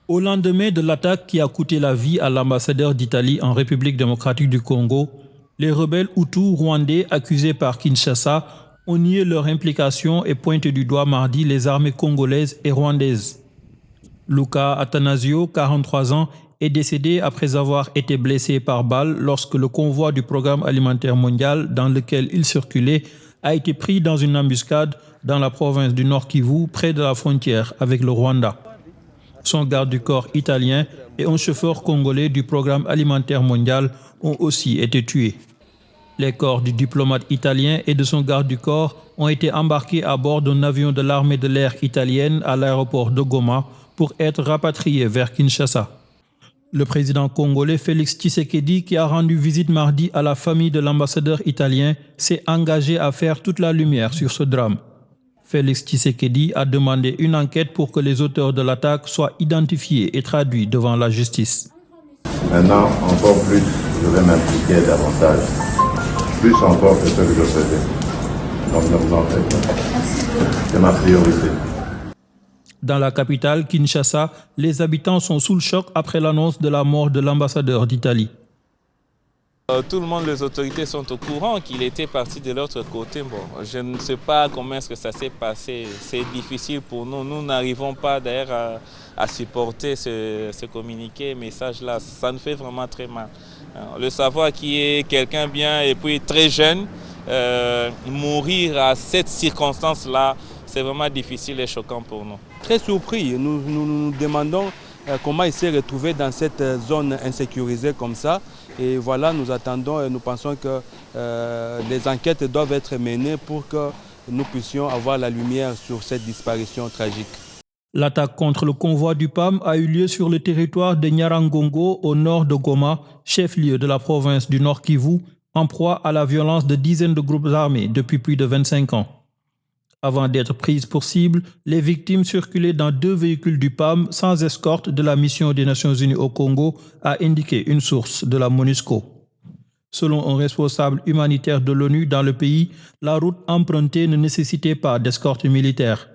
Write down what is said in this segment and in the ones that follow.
Au lendemain de l'attaque qui a coûté la vie à l'ambassadeur d'Italie en République démocratique du Congo, les rebelles Hutus rwandais accusés par Kinshasa ont nié leur implication et pointé du doigt mardi les armées congolaises et rwandaises. Luca Atanasio, 43 ans, est décédé après avoir été blessé par balle lorsque le convoi du Programme alimentaire mondial dans lequel il circulait a été pris dans une embuscade dans la province du Nord Kivu, près de la frontière avec le Rwanda. Son garde du corps italien et un chauffeur congolais du Programme alimentaire mondial ont aussi été tués. Les corps du diplomate italien et de son garde du corps ont été embarqués à bord d'un avion de l'armée de l'air italienne à l'aéroport de Goma pour être rapatriés vers Kinshasa. Le président congolais Félix Tshisekedi, qui a rendu visite mardi à la famille de l'ambassadeur italien, s'est engagé à faire toute la lumière sur ce drame. Félix Tshisekedi a demandé une enquête pour que les auteurs de l'attaque soient identifiés et traduits devant la justice. Maintenant, encore plus, je vais m'impliquer davantage, plus encore que ce que je faisais. Donc ne vous en faites pas. C'est ma priorité. Dans la capitale, Kinshasa, les habitants sont sous le choc après l'annonce de la mort de l'ambassadeur d'Italie. Tout le monde, les autorités sont au courant qu'il était parti de l'autre côté. Bon, je ne sais pas comment est-ce que ça s'est passé. C'est difficile pour nous. Nous n'arrivons pas d'ailleurs à supporter ce communiqué, message-là. Ça nous fait vraiment très mal. Le savoir qu'il est quelqu'un bien et puis très jeune, mourir à cette circonstance-là, c'est vraiment difficile et choquant pour nous. Très surpris. Nous demandons comment il s'est retrouvé dans cette zone insécurisée comme ça. Et voilà, nous attendons et nous pensons que des enquêtes doivent être menées pour que nous puissions avoir la lumière sur cette disparition tragique. L'attaque contre le convoi du PAM a eu lieu sur le territoire de Nyarangongo, au nord de Goma, chef-lieu de la province du Nord Kivu, en proie à la violence de dizaines de groupes armés depuis plus de 25 ans. Avant d'être prises pour cible, les victimes circulaient dans 2 véhicules du PAM sans escorte de la mission des Nations Unies au Congo, a indiqué une source de la MONUSCO. Selon un responsable humanitaire de l'ONU dans le pays, la route empruntée ne nécessitait pas d'escorte militaire.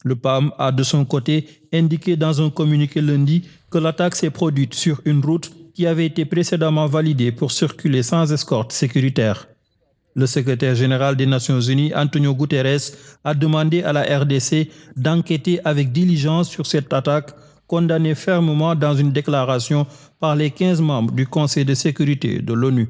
Le PAM a de son côté indiqué dans un communiqué lundi que l'attaque s'est produite sur une route qui avait été précédemment validée pour circuler sans escorte sécuritaire. Le secrétaire général des Nations Unies, Antonio Guterres, a demandé à la RDC d'enquêter avec diligence sur cette attaque, condamnée fermement dans une déclaration par les 15 membres du Conseil de sécurité de l'ONU.